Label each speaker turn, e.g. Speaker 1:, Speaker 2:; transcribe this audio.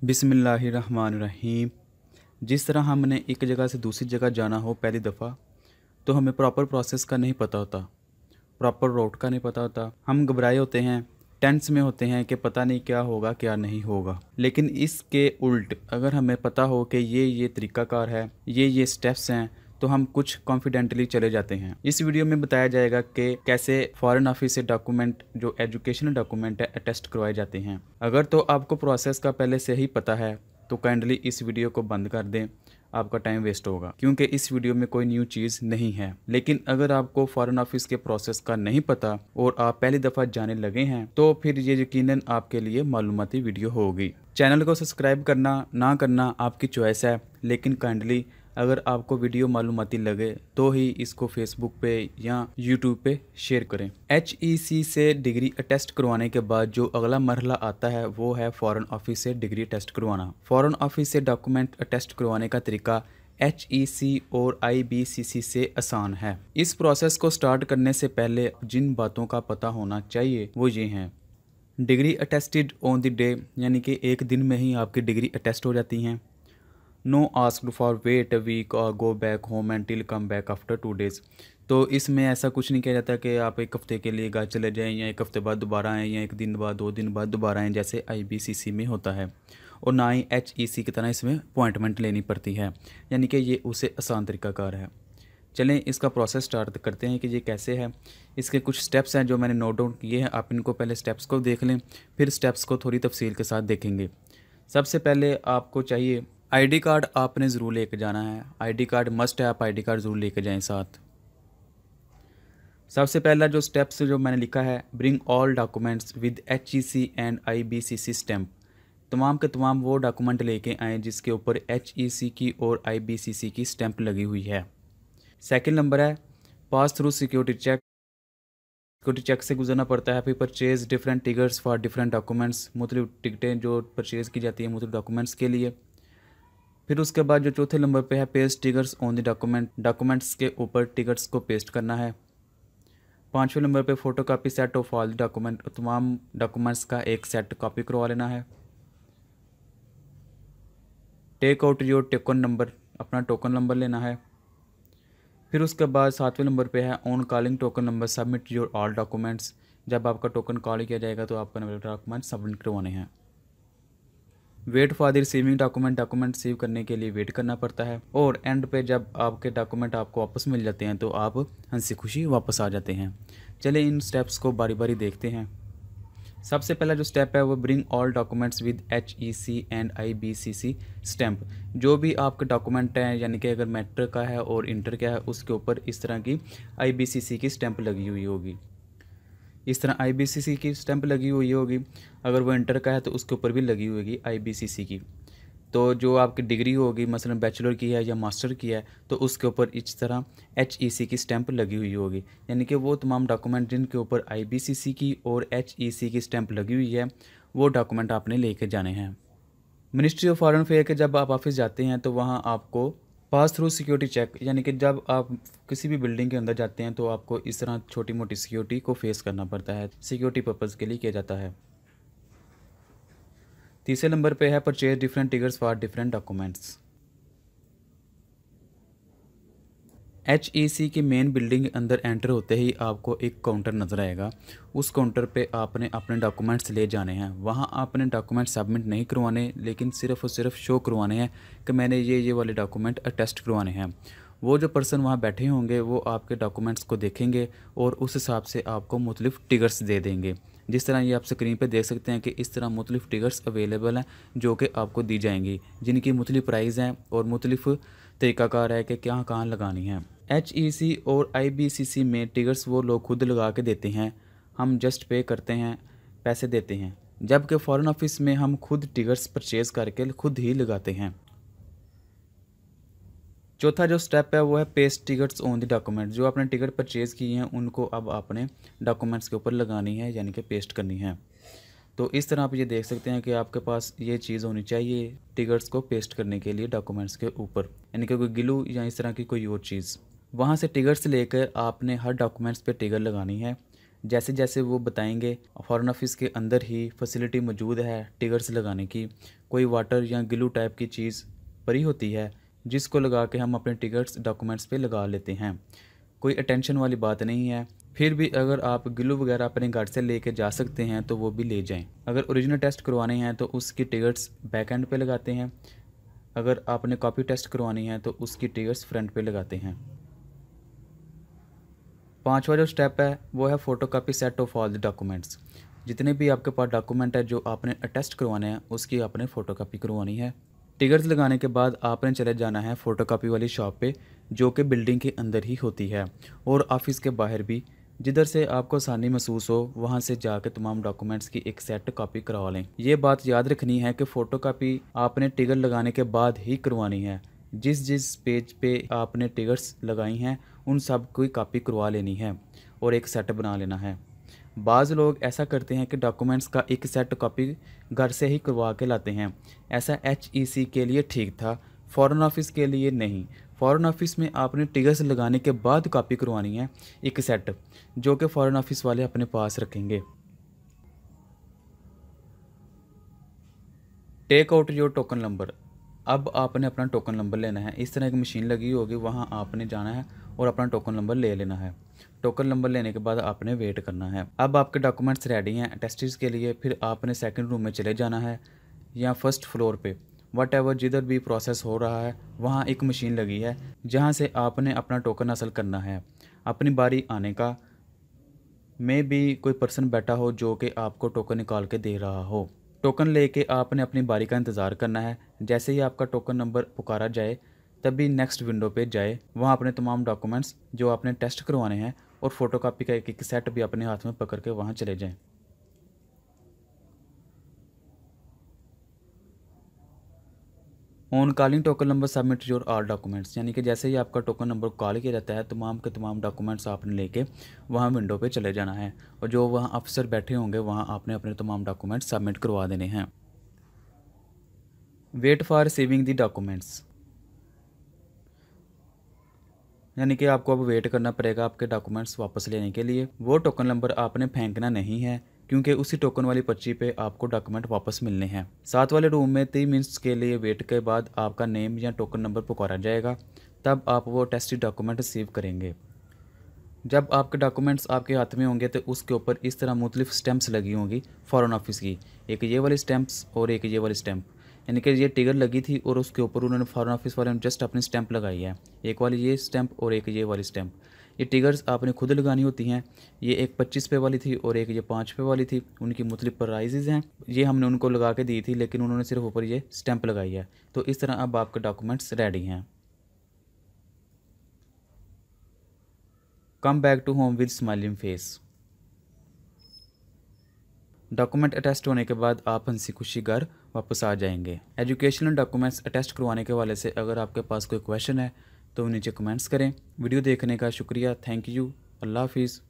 Speaker 1: बिस्मिल्लाहिर्रहमानिर्रहीम। जिस तरह हमने एक जगह से दूसरी जगह जाना हो पहली दफ़ा, तो हमें प्रॉपर प्रोसेस का नहीं पता होता, प्रॉपर रूट का नहीं पता होता। हम घबराए होते हैं, टेंस में होते हैं कि पता नहीं क्या होगा क्या नहीं होगा। लेकिन इसके उल्ट अगर हमें पता हो कि ये तरीक़ाकार है, ये स्टेप्स हैं, तो हम कुछ कॉन्फिडेंटली चले जाते हैं। इस वीडियो में बताया जाएगा कि कैसे फ़ॉरेन ऑफिस से डॉक्यूमेंट जो एजुकेशनल डॉक्यूमेंट है अटेस्ट करवाए जाते हैं। अगर तो आपको प्रोसेस का पहले से ही पता है तो काइंडली इस वीडियो को बंद कर दें, आपका टाइम वेस्ट होगा क्योंकि इस वीडियो में कोई न्यू चीज़ नहीं है। लेकिन अगर आपको फ़ॉरेन ऑफिस के प्रोसेस का नहीं पता और आप पहली दफ़ा जाने लगे हैं तो फिर ये यकीनन आपके लिए मालूमाती वीडियो होगी। चैनल को सब्सक्राइब करना ना करना आपकी चॉइस है, लेकिन काइंडली अगर आपको वीडियो मालूमाती लगे तो ही इसको फेसबुक पे या यूट्यूब पे शेयर करें। HEC से डिग्री अटेस्ट करवाने के बाद जो अगला मरहला आता है वो है फ़ॉरेन ऑफिस से डिग्री अटेस्ट करवाना। फ़ॉरेन ऑफिस से डॉक्यूमेंट अटेस्ट करवाने का तरीका HEC और IBCC से आसान है। इस प्रोसेस को स्टार्ट करने से पहले जिन बातों का पता होना चाहिए वो ये हैं। Degree attested on the day, यानी कि एक दिन में ही आपकी डिग्री अटेस्ट हो जाती हैं। No asked for wait a week और go back home and till come back after 2 days. तो इसमें ऐसा कुछ नहीं किया जाता कि आप एक हफ़्ते के लिए घर चले जाएं या एक हफ़्ते बाद दोबारा आएँ या एक दिन बाद 2 दिन बाद दोबारा आएँ, जैसे IBCC में होता है। और ना ही HEC की तरह इसमें अपॉइंटमेंट लेनी पड़ती है, यानी कि ये उससे आसान तरीक़ाकार है। चलें इसका प्रोसेस स्टार्ट करते हैं कि ये कैसे है। इसके कुछ स्टेप्स हैं जो मैंने नोट डाउन किए हैं, आप इनको पहले स्टेप्स को देख लें, फिर स्टेप्स को थोड़ी तफसील के साथ देखेंगे। सबसे पहले आपको चाहिए ID कार्ड, आपने ज़रूर लेके जाना है। ID कार्ड मस्ट है, आप ID कार्ड ज़रूर लेके जाएं साथ। सबसे पहला जो स्टेप्स जो मैंने लिखा है, bring all documents with HEC and IBCC stamp. तमाम के तमाम वो डॉक्यूमेंट लेके आएँ जिसके ऊपर HEC की और IBCC की स्टैम्प लगी हुई है। सेकंड नंबर है pass through security check. Security check से गुजरना पड़ता है। फिर purchase different tickets for different documents, मुख्तलिफ टिकटें जो परचेज़ की जाती हैं मुख्तलिफ डॉक्यूमेंट्स के लिए। फिर उसके बाद जो चौथे नंबर पे है paste tickets on the document, documents के ऊपर टिकट्स को पेस्ट करना है। पाँचवें नंबर पे photo copy set of all document, तमाम डॉक्यूमेंट्स का एक सेट कॉपी करवा लेना है। Take out your token number, अपना टोकन नंबर लेना है। फिर उसके बाद सातवें नंबर पे है on calling token number, submit your all documents. जब आपका टोकन कॉल किया जाएगा तो आपका डॉक्यूमेंट सबमिट करवाने हैं। Wait for the receiving document, document receive करने के लिए वेट करना पड़ता है। और एंड पे जब आपके डॉक्यूमेंट आपको वापस मिल जाते हैं तो आप हंसी खुशी वापस आ जाते हैं। चलिए इन स्टेप्स को बारी बारी देखते हैं। सबसे पहला जो स्टेप है वो bring all documents with HEC and IBCC stamp. जो भी आपके डॉक्यूमेंट हैं, यानी कि अगर मैट्रिक का है और इंटर का है, उसके ऊपर इस तरह की IBCC की स्टैम्प लगी हुई होगी। इस तरह IBCC की स्टैंप लगी हुई होगी। अगर वो इंटर का है तो उसके ऊपर भी लगी हुई होगी IBCC की। तो जो आपकी डिग्री होगी, मसलन बैचलर की है या मास्टर की है, तो उसके ऊपर इस तरह HEC की स्टैंप लगी हुई होगी। यानी कि वो तमाम डॉक्यूमेंट जिनके ऊपर IBCC की और HEC की स्टैंप लगी हुई है, वो डॉक्यूमेंट आपने लेके जाने हैं। मिनिस्ट्री ऑफ फॉरेन अफेयर के जब आप ऑफिस जाते हैं तो वहाँ आपको पास थ्रू सिक्योरिटी चेक, यानी कि जब आप किसी भी बिल्डिंग के अंदर जाते हैं तो आपको इस तरह छोटी मोटी सिक्योरिटी को फेस करना पड़ता है, सिक्योरिटी पर्पज़ के लिए किया जाता है। तीसरे नंबर पे है purchase different tickets for different documents. HEC की मेन बिल्डिंग के अंदर एंटर होते ही आपको एक काउंटर नज़र आएगा। उस काउंटर पे आपने अपने डॉक्यूमेंट्स ले जाने हैं। वहाँ आपने डॉक्यूमेंट सबमिट नहीं करवाने, लेकिन सिर्फ़ और सिर्फ शो करवाने हैं कि मैंने ये वाले डॉक्यूमेंट अटेस्ट करवाने हैं। वो जो पर्सन वहाँ बैठे होंगे वो आपके डॉक्यूमेंट्स को देखेंगे और उस हिसाब से आपको मुख्तलिफ टिकट्स दे देंगे। जिस तरह ये आप स्क्रीन पे देख सकते हैं कि इस तरह मुख्तलिफ टिकट्स अवेलेबल हैं जो कि आपको दी जाएंगी, जिनकी मुख्तलिफ प्राइस हैं और मुख्तलिफ तरीक़ाकार है कि क्या कहाँ लगानी है। HEC और IBCC में टिकट्स वो लोग खुद लगा के देते हैं, हम जस्ट पे करते हैं, पैसे देते हैं। जबकि फ़ॉरेन ऑफिस में हम खुद टिकट्स परचेज़ करके खुद ही लगाते हैं। चौथा जो स्टेप है वो है paste tickets on the document. जो आपने टिकट परचेज़ की हैं उनको अब आपने डॉक्यूमेंट्स के ऊपर लगानी है, यानी कि पेस्ट करनी है। तो इस तरह आप ये देख सकते हैं कि आपके पास ये चीज़ होनी चाहिए टिकट्स को पेस्ट करने के लिए डॉक्यूमेंट्स के ऊपर, यानी कि कोई ग्लू या इस तरह की कोई और चीज़। वहाँ से टिकट्स लेकर आपने हर डॉक्यूमेंट्स पे टिकट लगानी है। जैसे जैसे वो बताएंगे फॉरेन ऑफिस के अंदर ही फैसिलिटी मौजूद है टिकट्स लगाने की। कोई वाटर या ग्लू टाइप की चीज़ पड़ी होती है जिसको लगा के हम अपने टिकट्स डॉक्यूमेंट्स पे लगा लेते हैं। कोई अटेंशन वाली बात नहीं है। फिर भी अगर आप ग्लू वगैरह अपने घर से लेके जा सकते हैं तो वो भी ले जाएं। अगर ओरिजिनल टेस्ट करवाने हैं तो उसकी टिकट्स बैक एंड पे लगाते हैं। अगर आपने कॉपी टेस्ट करवानी है तो उसकी टिकट्स फ्रंट पे लगाते हैं। पांचवा जो स्टेप है वो है photocopy set of all the documents. जितने भी आपके पास डॉक्यूमेंट है जो आपने अटेस्ट करवाने हैं उसकी आपने फ़ोटोकॉपी करवानी है। टिकट्स लगाने के बाद आपने चले जाना है फ़ोटोकॉपी वाली शॉप पे जो कि बिल्डिंग के अंदर ही होती है और ऑफिस के बाहर भी। जिधर से आपको आसानी महसूस हो वहाँ से जाकर तमाम डॉक्यूमेंट्स की एक सेट कॉपी करवा लें। ये बात याद रखनी है कि फ़ोटोकॉपी आपने टिकट लगाने के बाद ही करवानी है। जिस जिस पेज पे आपने टिकट्स लगाई हैं उन सब की कॉपी करवा लेनी है और एक सेट बना लेना है। बाज़ लोग ऐसा करते हैं कि डॉक्यूमेंट्स का एक सेट कॉपी घर से ही करवा के लाते हैं। ऐसा HEC के लिए ठीक था, फ़ॉरेन ऑफिस के लिए नहीं। फ़ॉरेन ऑफिस में आपने टिकट्स लगाने के बाद कॉपी करवानी है एक सेट, जो कि फ़ॉरेन ऑफिस वाले अपने पास रखेंगे। Take out your token number. अब आपने अपना टोकन नंबर लेना है। इस तरह एक मशीन लगी होगी, वहाँ आपने जाना है और अपना टोकन नंबर ले लेना है। टोकन नंबर लेने के बाद आपने वेट करना है। अब आपके डॉक्यूमेंट्स रेडी हैं टेस्टिस के लिए। फिर आपने सेकंड रूम में चले जाना है या फर्स्ट फ्लोर पे, वट एवर जिधर भी प्रोसेस हो रहा है वहाँ एक मशीन लगी है जहाँ से आपने अपना टोकन हासिल करना है। अपनी बारी आने का में भी कोई पर्सन बैठा हो जो कि आपको टोकन निकाल के दे रहा हो। टोकन लेके आपने अपनी बारी का इंतज़ार करना है। जैसे ही आपका टोकन नंबर पुकारा जाए तभी नेक्स्ट विंडो पे जाए, वहाँ अपने तमाम डॉक्यूमेंट्स जो आपने टेस्ट करवाने हैं और फोटोकॉपी का एक सेट भी अपने हाथ में पकड़ के वहाँ चले जाएं। On calling token number submit your all documents, यानी कि जैसे ही आपका टोकन नंबर कॉल किया जाता है तमाम के तमाम डॉक्यूमेंट्स आपने लेके वहाँ विंडो पे चले जाना है और जो वहाँ अफसर बैठे होंगे वहाँ आपने अपने तमाम डॉक्यूमेंट्स सबमिट करवा देने हैं। Wait for receiving the documents, यानी कि आपको अब वेट करना पड़ेगा आपके डॉक्यूमेंट्स वापस लेने के लिए। वो टोकन नंबर आपने फेंकना नहीं है क्योंकि उसी टोकन वाली पर्ची पे आपको डॉक्यूमेंट वापस मिलने हैं। साथ वाले रूम में 3 मिनट्स के लिए वेट के बाद आपका नेम या टोकन नंबर पुकारा जाएगा, तब आप वो टेस्टेड डॉक्यूमेंट रिसीव करेंगे। जब आपके डॉक्यूमेंट्स आपके हाथ में होंगे तो उसके ऊपर इस तरह मुख्तलिफ स्टैंप्स लगी होंगी फ़ॉरेन ऑफिस की, एक ये वाली स्टैंप्स और एक ये वाली स्टैंप। यानी कि ये टिकट लगी थी और उसके ऊपर उन्होंने फ़ॉरेन ऑफिस वाले ने जस्ट अपनी स्टैंप लगाई है, एक वाली ये स्टैंप और एक ये वाली स्टैंप। ये टिकट्स आपने खुद लगानी होती हैं। ये एक 25 पे वाली थी और एक ये 5 पे वाली थी। उनकी मुख्तलिफ प्राइजेज़ हैं। ये हमने उनको लगा के दी थी लेकिन उन्होंने सिर्फ ऊपर ये स्टैंप लगाई है। तो इस तरह अब आपके डॉक्यूमेंट्स रेडी हैं। Come back to home with smiling face. Document attest होने के बाद आप हंसी खुशी घर वापस आ जाएंगे। एजुकेशनल डॉक्यूमेंट्स अटेस्ट करवाने के वाले से अगर आपके पास कोई क्वेश्चन है तो नीचे कमेंट्स करें। वीडियो देखने का शुक्रिया। Thank you. अल्लाह हाफिज़।